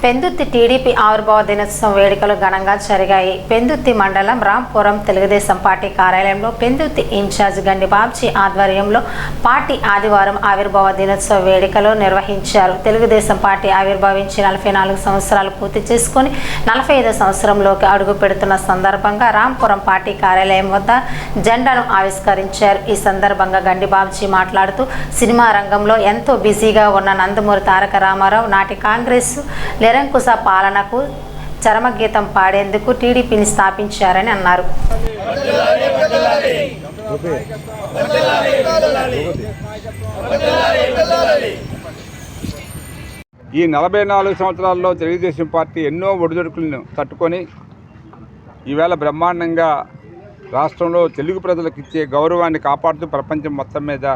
Pendurthi TDP ఆవిర్భావ దినోత్సవం వేడుకలు ఘనంగా జరిగాయి. పెందుర్తి మండలం రాంపురం తెలుగుదేశం పార్టీ కార్యాలయంలో పెందుర్తి ఇన్ఛార్జ్ గండి బాబ్జీ ఆధ్వర్యంలో పార్టీ ఆదివారం ఆవిర్భావ దినోత్సవ వేడుకలు నిర్వహించారు. తెలుగుదేశం పార్టీ ఆవిర్భవించి 44 సంవత్సరాలు పూర్తి చేసుకుని 45వ సంవత్సరంలోకి అడుగు పెడుతున్న సందర్భంగా రాంపురం పార్టీ కార్యాలయం వద్ద జెండాను ఆవిష్కరించారు. ఈ సందర్భంగా గండి బాబ్జీ మాట్లాడుతూ సినిమా రంగంలో ఎంతో బిజీగా ఉన్న నందమూరి తారక రామారావు నాటి కాంగ్రెస్ నిరంకుశ పాలనకు చరమగీతం పాడేందుకు టీడీపీని స్థాపించారని అన్నారు. ఈ 44 సంవత్సరాల్లో తెలుగుదేశం పార్టీ ఎన్నో ఒడిదుడుకులను తట్టుకొని ఈవేళ బ్రహ్మాండంగా రాష్ట్రంలో తెలుగు ప్రజలకు ఇచ్చే గౌరవాన్ని కాపాడుతూ ప్రపంచం మొత్తం మీద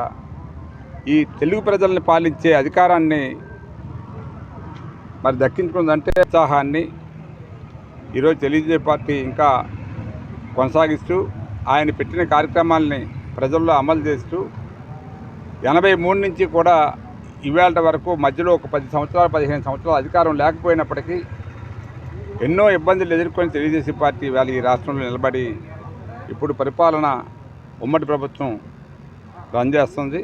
ఈ తెలుగు ప్రజల్ని పాలించే అధికారాన్ని మరి దక్కించుకుందంటే ఉత్సాహాన్ని ఈరోజు తెలుగుదేశం పార్టీ ఇంకా కొనసాగిస్తూ ఆయన పెట్టిన కార్యక్రమాలని ప్రజల్లో అమలు చేస్తూ 83 నుంచి కూడా ఇవాళ వరకు మధ్యలో ఒక 10 సంవత్సరాలు 15 సంవత్సరాలు అధికారం లేకపోయినప్పటికీ ఎన్నో ఇబ్బందులు ఎదుర్కొని తెలుగుదేశం పార్టీ ఇవాళ ఈ రాష్ట్రంలో నిలబడి ఇప్పుడు పరిపాలన ఉమ్మడి ప్రభుత్వం రన్ చేస్తుంది.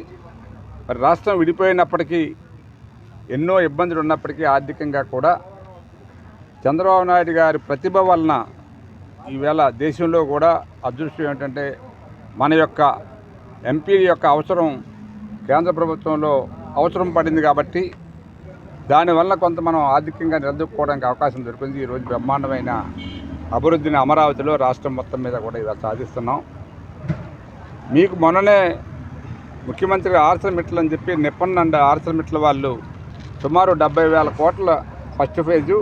మరి రాష్ట్రం విడిపోయినప్పటికీ ఎన్నో ఇబ్బందులు ఉన్నప్పటికీ ఆర్థికంగా కూడా చంద్రబాబు నాయుడు గారి ప్రతిభ వలన ఈవేళ దేశంలో కూడా అదృష్టం ఏంటంటే మన యొక్క ఎంపీ యొక్క అవసరం కేంద్ర ప్రభుత్వంలో అవసరం పడింది కాబట్టి దానివల్ల కొంత మనం ఆర్థికంగా నిలదొక్కుకోవడానికి అవకాశం దొరికింది. ఈరోజు బ్రహ్మాండమైన అభివృద్ధిని అమరావతిలో రాష్ట్రం మొత్తం మీద కూడా ఇవాళ సాధిస్తున్నాం. మీకు మొన్ననే ముఖ్యమంత్రి ఆర్సల్ అని చెప్పి నిప్పన్ అండ్ ఆర్సల్ వాళ్ళు సుమారు 70,000 కోట్ల ఫస్ట్ ఫేజు,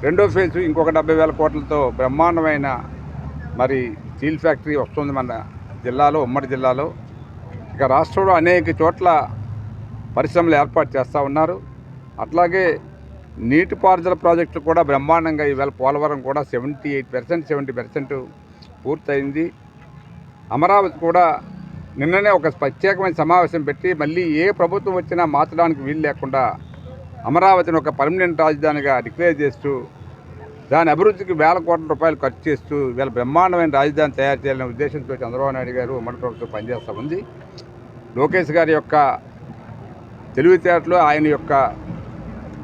రెండో ఫేజు ఇంకొక 70,000 కోట్లతో బ్రహ్మాండమైన మరి స్టీల్ ఫ్యాక్టరీ వస్తుంది మన జిల్లాలో, ఉమ్మడి జిల్లాలో. ఇక రాష్ట్రంలో అనేక చోట్ల పరిశ్రమలు ఏర్పాటు చేస్తూ ఉన్నారు. అట్లాగే నీటిపారుదల ప్రాజెక్టులు కూడా బ్రహ్మాండంగా ఈవేళ పోలవరం కూడా 70% పూర్తయింది. అమరావతి కూడా నిన్ననే ఒక ప్రత్యేకమైన సమావేశం పెట్టి మళ్ళీ ఏ ప్రభుత్వం వచ్చినా మార్చడానికి వీలు లేకుండా అమరావతిని ఒక పర్మనెంట్ రాజధానిగా డిక్లేర్ చేస్తూ దాని అభివృద్ధికి వేల కోట్ల రూపాయలు ఖర్చు చేస్తూ వీళ్ళ బ్రహ్మాండమైన రాజధాని తయారు చేయాలనే ఉద్దేశంతో చంద్రబాబు నాయుడు గారు ఉమ్మడి ప్రభుత్వం పనిచేస్తూ ఉంది. లోకేష్ గారి యొక్క తెలివితేటలు, ఆయన యొక్క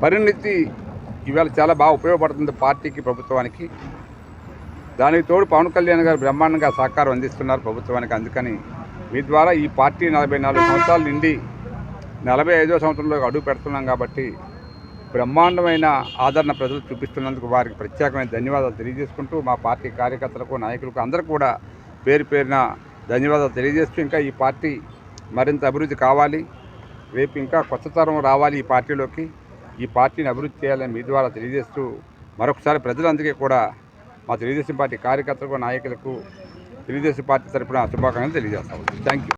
పరిణితి ఇవాళ చాలా బాగా ఉపయోగపడుతుంది పార్టీకి, ప్రభుత్వానికి. దానికి తోడు పవన్ కళ్యాణ్ గారు బ్రహ్మాండంగా సహకారం అందిస్తున్నారు ప్రభుత్వానికి. అందుకని మీ ద్వారా ఈ పార్టీ 44 సంవత్సరాల నుండి 45వ సంవత్సరంలో అడుగు పెడుతున్నాం కాబట్టి బ్రహ్మాండమైన ఆదరణ ప్రజలు చూపిస్తున్నందుకు వారికి ప్రత్యేకమైన ధన్యవాదాలు తెలియజేసుకుంటూ మా పార్టీ కార్యకర్తలకు, నాయకులకు అందరూ కూడా పేరు పేరున ధన్యవాదాలు తెలియజేస్తూ ఇంకా ఈ పార్టీ మరింత అభివృద్ధి కావాలి, రేపు ఇంకా కొత్త తరం రావాలి ఈ పార్టీలోకి, ఈ పార్టీని అభివృద్ధి చేయాలని మీ ద్వారా తెలియజేస్తూ మరొకసారి ప్రజలందరికీ కూడా మా తెలుగుదేశం పార్టీ కార్యకర్తలకు, నాయకులకు తెలుగుదేశం పార్టీ తరఫున శుభాకాంక్షలు తెలియజేస్తాము. Thank you.